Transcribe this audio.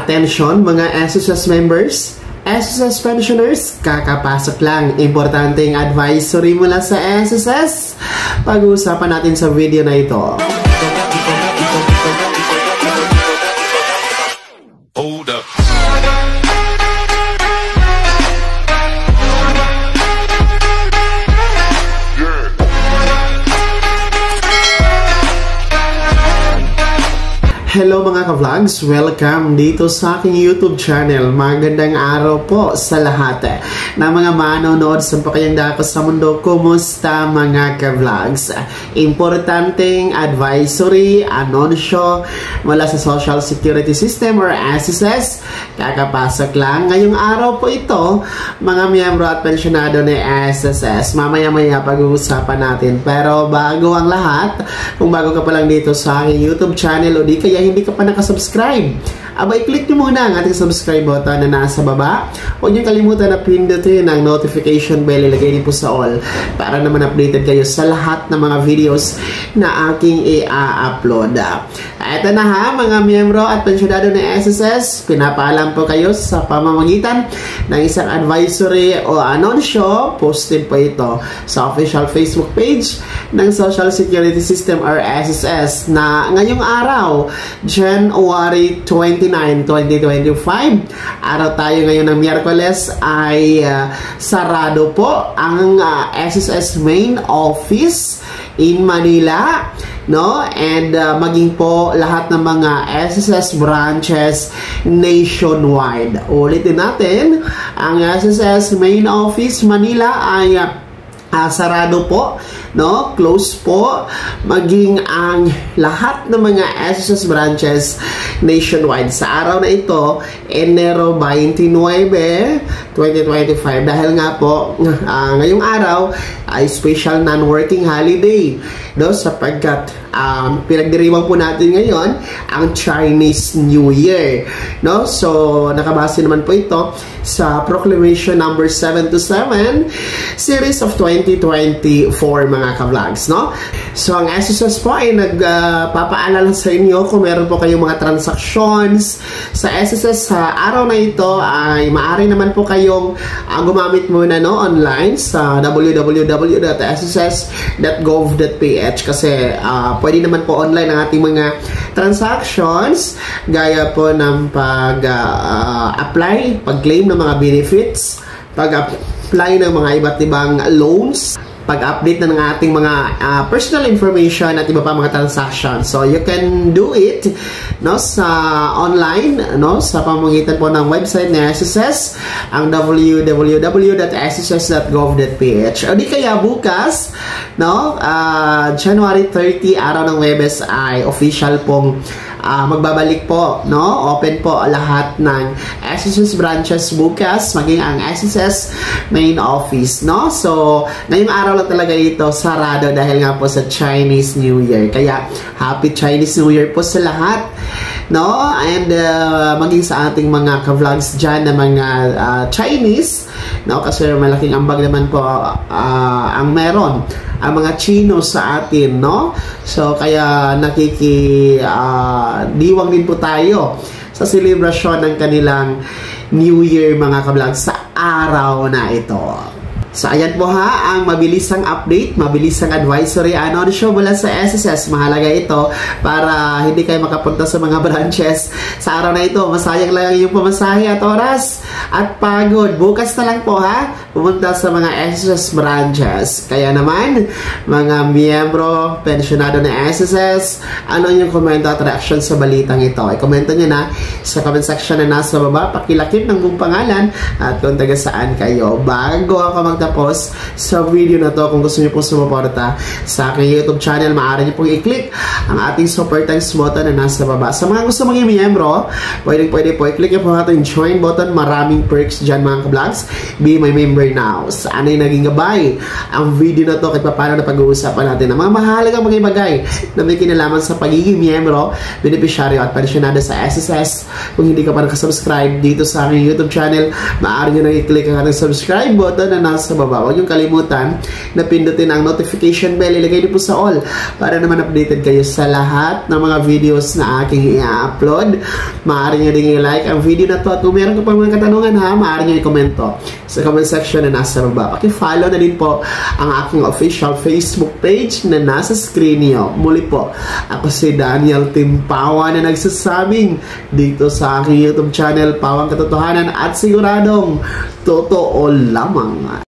Attention mga SSS members, SSS pensioners, kakapasok lang. Importanteng advisory mula sa SSS. Pag-uusapan natin sa video na ito. Hold up. Hello mga ka-vlogs! Welcome dito sa aking YouTube channel. Magandang araw po sa lahat na mga manonood sa pakayang dako sa mundo. Kumusta mga ka-vlogs? Importanteng advisory, anunsyo mula sa Social Security System or SSS. Kakapasok lang. Ngayong araw po ito, mga miyembro at pensyonado ni SSS. Mamaya-maya pag-uusapan natin. Pero bago ang lahat, kung bago ka pa lang dito sa aking YouTube channel o di kaya hindi ka pa nakasubscribe, abay click nyo muna ang ating subscribe button na nasa baba. Huwag nyo kalimutan na pindutin ang notification bell, ilagay niyo po sa all para naman updated kayo sa lahat ng mga videos na aking i-upload. Ito na ha mga miyembro at pensyonado ng SSS, pinapaalam po kayo sa pamamagitan ng isang advisory o anunsyo. Posted po ito sa official Facebook page ng Social Security System or SSS na ngayong araw, January 29, 2025. Araw tayo ngayon ng Miyerkules ay sarado po ang SSS main office in Manila, no? And maging po lahat ng mga SSS branches nationwide. Ulitin natin, ang SSS main office Manila ay sarado po, no? Close po, maging ang lahat ng mga SSS branches nationwide sa araw na ito, Enero 29, 2025. Dahil nga po, ngayong araw ay special non-working holiday, no? Sapagkat pinagdiriwang po natin ngayon ang Chinese New Year, no? So nakabase naman po ito sa Proclamation number 727 series of 2024 mga ka-vlogs, no? So ang SSS po ay nagpapaalala sa inyo kung meron po kayong mga transactions sa SSS sa araw na ito, ay maaari naman po kayong gumamit muna, no, online sa www.sss.gov.ph kasi pwede naman po online ang ating mga transactions, gaya po ng pag-apply, pag-claim ng mga benefits, pag-apply ng mga iba't ibang loans, pag-update na ng ating mga personal information at iba pa mga transactions. So you can do it, no, sa online, no, sa pamamagitan po ng website ng SSS, ang www.sss.gov.ph. O di kaya bukas, no, January 30, araw ng Huwebes, ay official pong magbabalik po, no? Open po lahat ng SSS branches bukas, maging ang SSS main office, no? So ngayong araw lang talaga ito sarado dahil nga po sa Chinese New Year. Kaya happy Chinese New Year po sa lahat, no? And maging sa ating mga ka-vlogs dyan na mga Chinese, no? Kasi malaking ambag naman po ang meron ang mga Chino sa atin, no? So kaya diwang din po tayo sa selebrasyon ng kanilang New Year mga ka-vlog sa araw na ito. So ayan po ha, ang mabilisang update, mabilisang advisory anunsyo mula sa SSS. Mahalaga ito para hindi kayo makapunta sa mga branches sa araw na ito. Masayang lang yung pamasahe at oras at pagod. Bukas na lang po ha, pumunta sa mga SSS branches. Kaya naman, mga miyembro, pensyonado na SSS, ano yung komento at reaction sa balitang ito? I-komento nyo na sa comment section na nasa baba. Pakilakip ng buong pangalan at kung taga saan kayo. Bago ako tapos sa video na to, kung gusto niyo po sumuporta sa aking YouTube channel, maaari niyo pong i-click ang ating super thanks button na nasa baba. Sa mga gusto maging miyembro, pwede po i-click niyo po ating join button. Maraming perks dyan mga ka-vlogs. Be my member now. Saan ay naging gabay ang video na to kahit paano na pag-uusapan natin ang mga mahalagang mga bagay na may kinalaman sa pagiging miyembro, beneficiaryo at pensyonado sa SSS. Kung hindi ka pa nakasubscribe dito sa aking YouTube channel, maaari niyo na i-click ang ating subscribe button na nasa nasa baba. Huwag niyong kalimutan na pindutin ang notification bell. Ilagay niyo po sa all para naman updated kayo sa lahat ng mga videos na aking i-upload. Maaari niyo din i-like ang video na to. At kung meron ka pang mga katanungan ha, maaari niyo i-komento sa comment section na nasa baba. Paki-follow na din po ang aking official Facebook page na nasa screen niyo. Muli po, ako si Daniel Timpawa na nagsasabing dito sa aking YouTube channel, Pawang Katotohanan, at siguradong totoo lamang.